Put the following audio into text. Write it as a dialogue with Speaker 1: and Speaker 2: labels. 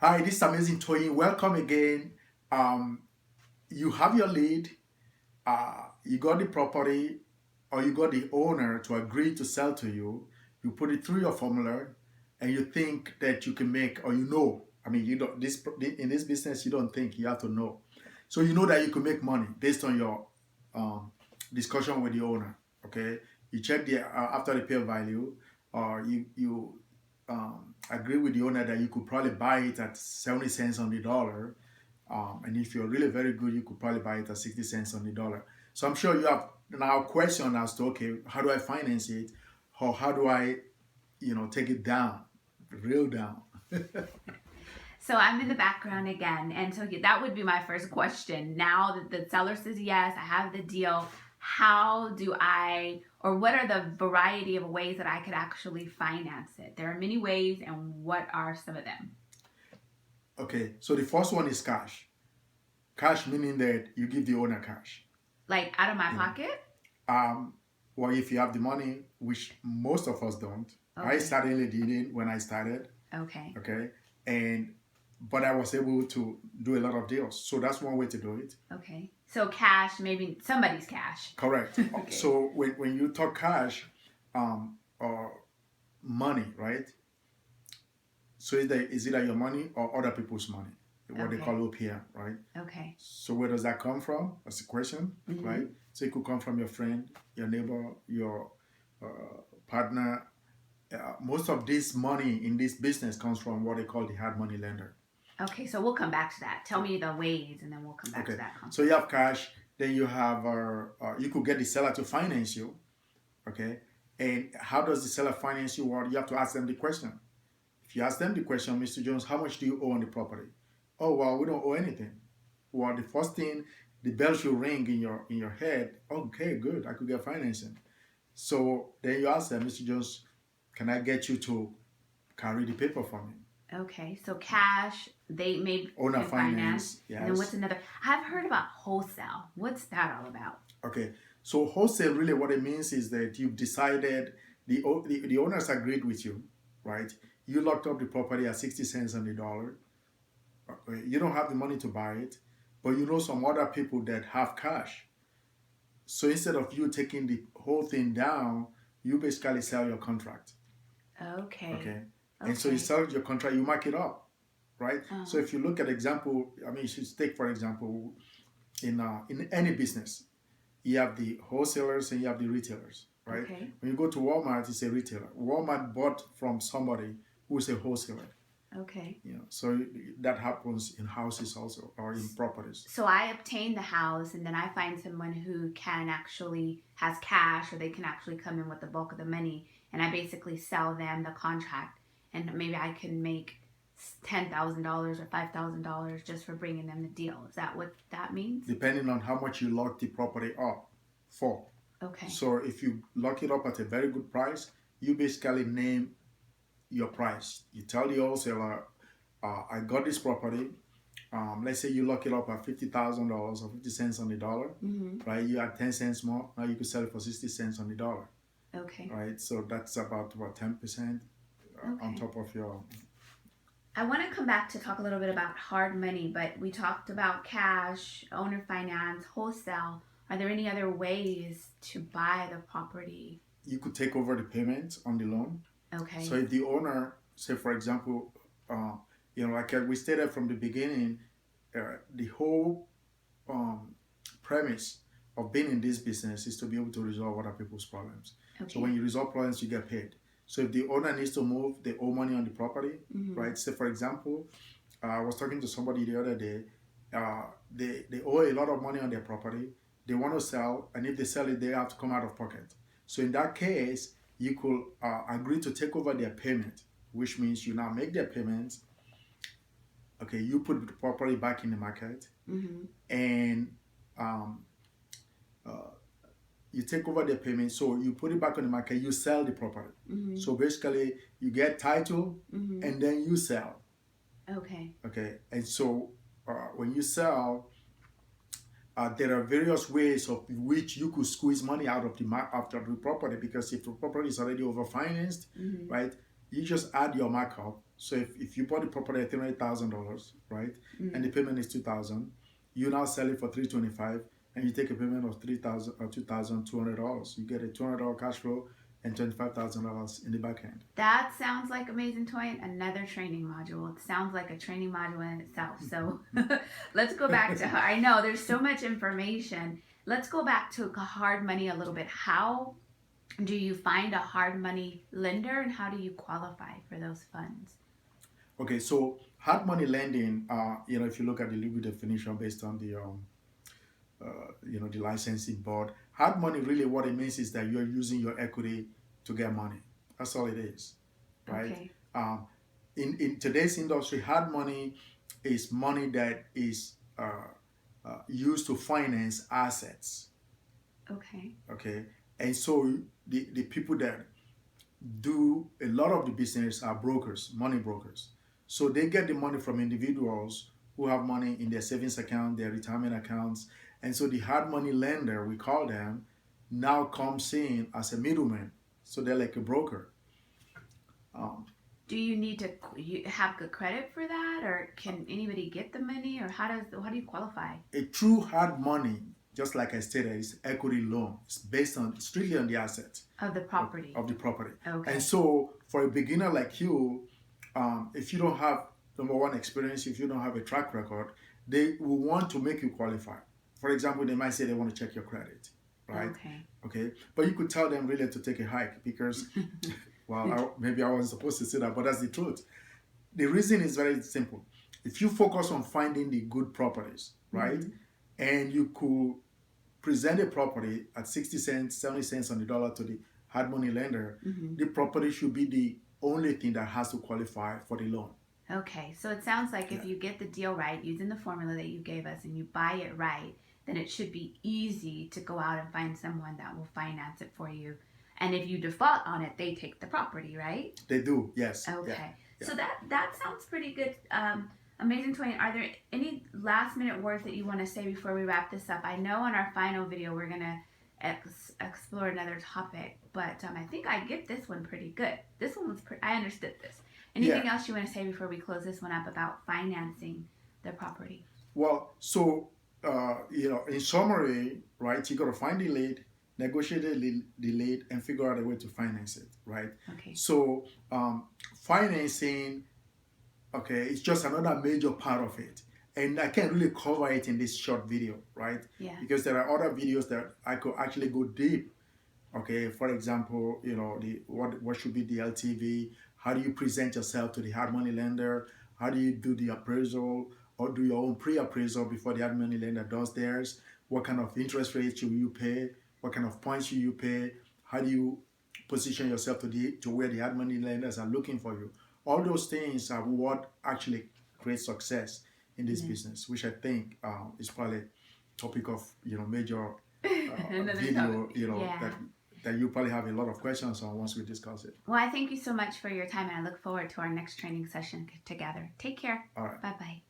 Speaker 1: Hi, this is Amazing Toyin. Welcome again. Um, you have your lead, you got the property, or you got the owner to agree to sell to you. You put it through your formula, and you think that you can make, or you know. I mean, you don't. This in this business, you don't think, you have to know. So you know that you can make money based on your um, discussion with the owner. Okay, you check the after repair value, or you agree with the owner that you could probably buy it at 70 cents on the dollar. And if you're really very good, you could probably buy it at 60 cents on the dollar. So I'm sure you have now a question as to, okay, how do I finance it? Or how do I, take it down, real down?
Speaker 2: So I'm in the background again, and so that would be my first question. Now that the seller says yes, I have the deal. How do I, or what are the variety of ways that I could actually finance it? There are many ways, and what are some of them?
Speaker 1: Okay, so the first one is cash. Cash meaning that you give the owner cash.
Speaker 2: Like out of my
Speaker 1: You know,
Speaker 2: pocket?
Speaker 1: um, well, if you have the money, which most of us don't. I
Speaker 2: Okay.
Speaker 1: certainly didn't when I started.
Speaker 2: Okay.
Speaker 1: Okay, and but I was able to do a lot of deals. So that's one way to do it.
Speaker 2: Okay. So cash, maybe somebody's cash.
Speaker 1: Correct.
Speaker 2: Okay.
Speaker 1: So when you talk cash, or money, right? So is either your money or other people's money, what they call
Speaker 2: Okay.
Speaker 1: OPM, right?
Speaker 2: Okay.
Speaker 1: So where does that come from? That's the question,
Speaker 2: Mm-hmm.
Speaker 1: right? So it could come from your friend, your neighbor, your partner. Most of this money in this business comes from what they call the hard money lender.
Speaker 2: Okay, so we'll come back to that. Tell me the ways, and then we'll come back to
Speaker 1: Okay,
Speaker 2: that
Speaker 1: so you
Speaker 2: concept.
Speaker 1: have cash, then you have, you could get the seller to finance you, okay? And how does the seller finance you? Well, you have to ask them the question. If you ask them the question, Mr. Jones, how much do you owe on the property? Oh, well, we don't owe anything. Well, the first thing, the bell should ring in your head. Okay, good, I could get financing. So then you ask them, Mr. Jones, can I get you to carry the paper for me?
Speaker 2: Okay, so cash, they may
Speaker 1: Owner
Speaker 2: can finance.
Speaker 1: finance,
Speaker 2: And then what's
Speaker 1: yes.
Speaker 2: another? I've heard about wholesale. What's that all about?
Speaker 1: Okay, so wholesale really what it means is that you've decided the owners agreed with you, right? You locked up the property at 60 cents on the dollar. Okay, you don't have the money to buy it, but you know some other people that have cash. So instead of you taking the whole thing down, you basically sell your contract.
Speaker 2: Okay.
Speaker 1: Okay, and so you
Speaker 2: Okay.
Speaker 1: sell your contract, you mark it up, right? So
Speaker 2: Uh-huh.
Speaker 1: if you look at example, I mean, you should take for example in any business, you have the wholesalers and you have the retailers, right?
Speaker 2: Okay.
Speaker 1: When you go to Walmart, it's a retailer. Walmart bought from somebody who is a wholesaler.
Speaker 2: Okay.
Speaker 1: So that happens in houses also or in properties.
Speaker 2: So I obtain the house, and then I find someone who can actually has cash, or they can actually come in with the bulk of the money, and I basically sell them the contract, and maybe I can make $10,000 or $5,000 just for bringing them the deal. Is that what that means?
Speaker 1: Depending on how much you lock the property up for.
Speaker 2: Okay.
Speaker 1: So if you lock it up at a very good price, you basically name your price. You tell the wholesaler, I got this property. Let's say you lock it up at $50,000 or 50 cents on the dollar,
Speaker 2: Mm-hmm.
Speaker 1: right? You add 10 cents more. Now you could sell it for 60 cents on the dollar,
Speaker 2: Okay.
Speaker 1: right? So that's about what, 10% on
Speaker 2: Okay.
Speaker 1: top of your.
Speaker 2: I want to come back to talk a little bit about hard money, but we talked about cash, owner finance, wholesale. Are there any other ways to buy the property?
Speaker 1: You could take over the payment on the loan. So
Speaker 2: Okay.
Speaker 1: if the owner, say for example, like we stated from the beginning, the whole um, premise of being in this business is to be able to resolve other people's problems. So when
Speaker 2: Okay.
Speaker 1: you resolve problems, you get paid. So if the owner needs to move, they owe money on the property,
Speaker 2: Mm-hmm.
Speaker 1: right? Say for example, I was talking to somebody the other day. They owe a lot of money on their property. They want to sell, and if they sell it, they have to come out of pocket. So in that case, you could agree to take over their payment, which means you now make their payments. Okay, you put the property back in the market,
Speaker 2: Mm-hmm.
Speaker 1: and um, uh, you take over the payment. So you put it back on the market, you sell the property.
Speaker 2: Mm-hmm.
Speaker 1: So basically, you get title,
Speaker 2: Mm-hmm.
Speaker 1: and then you sell.
Speaker 2: Okay.
Speaker 1: Okay, and so when you sell, there are various ways of which you could squeeze money out of the property, because if the property is already over financed,
Speaker 2: Mm-hmm.
Speaker 1: right? you just add your markup. So if you bought the property at $300,000, right, and the payment is 2,000, you now sell it for 325, and you take a payment of 3,000 or $2,200. You get a $200 cash flow and $25,000 in the back end.
Speaker 2: That sounds like Amazing Toy, another training module. It sounds like a training module in itself. So let's go back to, I know there's so much information. Let's go back to hard money a little bit. How do you find a hard money lender and how do you qualify for those funds?
Speaker 1: Okay, so hard money lending, if you look at the legal definition based on the the licensing board. Hard money, really what it means is that you're using your equity to get money. That's all it is, right?
Speaker 2: Okay.
Speaker 1: In today's industry, hard money is money that is used to finance assets.
Speaker 2: Okay.
Speaker 1: Okay, and so the people that do a lot of the business are brokers, money brokers. So they get the money from individuals who have money in their savings account, their retirement accounts. And so the hard money lender, we call them, now comes in as a middleman. So they're like a broker.
Speaker 2: Do you need to have good credit for that, or can anybody get the money, or how do you qualify?
Speaker 1: A true hard money, just like I stated, is equity loan. It's based on strictly on the assets
Speaker 2: Of the property.
Speaker 1: of the property.
Speaker 2: Okay.
Speaker 1: And so for a beginner like you, if you don't have number one experience, if you don't have a track record, they will want to make you qualify. For example, they might say they want to check your credit, right? Okay. But you could tell them really to take a hike because, well, maybe I wasn't supposed to say that, but that's the truth. The reason is very simple. If you focus on finding the good properties, right, and you could present a property at 60 cents, 70 cents on the dollar to the hard money lender, the property should be the only thing that has to qualify for the loan.
Speaker 2: Okay, so it sounds like if you get the deal right using the formula that you gave us and you buy it right, then it should be easy to go out and find someone that will finance it for you. And if you default on it, they take the property, right?
Speaker 1: They do, yes.
Speaker 2: Okay. Yeah. So that sounds pretty good. Amazing Toy, are there any last minute words that you want to say before we wrap this up? I know in our final video we're going to explore another topic, but I think I get this one pretty good. This one was I understood this. Anything else you want to say before we close this one up about financing the property?
Speaker 1: Well, so in summary, right, you got to find the lead, negotiate the lead, and figure out a way to finance it, right?
Speaker 2: Okay.
Speaker 1: So financing, okay, it's just another major part of it. And I can't really cover it in this short video, right?
Speaker 2: Yeah.
Speaker 1: Because there are other videos that I could actually go deep. Okay, for example, what should be the LTV? How do you present yourself to the hard money lender? How do you do the appraisal or do your own pre-appraisal before the hard money lender does theirs? What kind of interest rates will you pay? What kind of points will you pay? How do you position yourself to where the hard money lenders are looking for you? All those things are what actually creates success in this business, which I think is probably a topic of major video, that you probably have a lot of questions on once we discuss it.
Speaker 2: Well, I thank you so much for your time, and I look forward to our next training session together. Take care.
Speaker 1: All right.
Speaker 2: Bye-bye.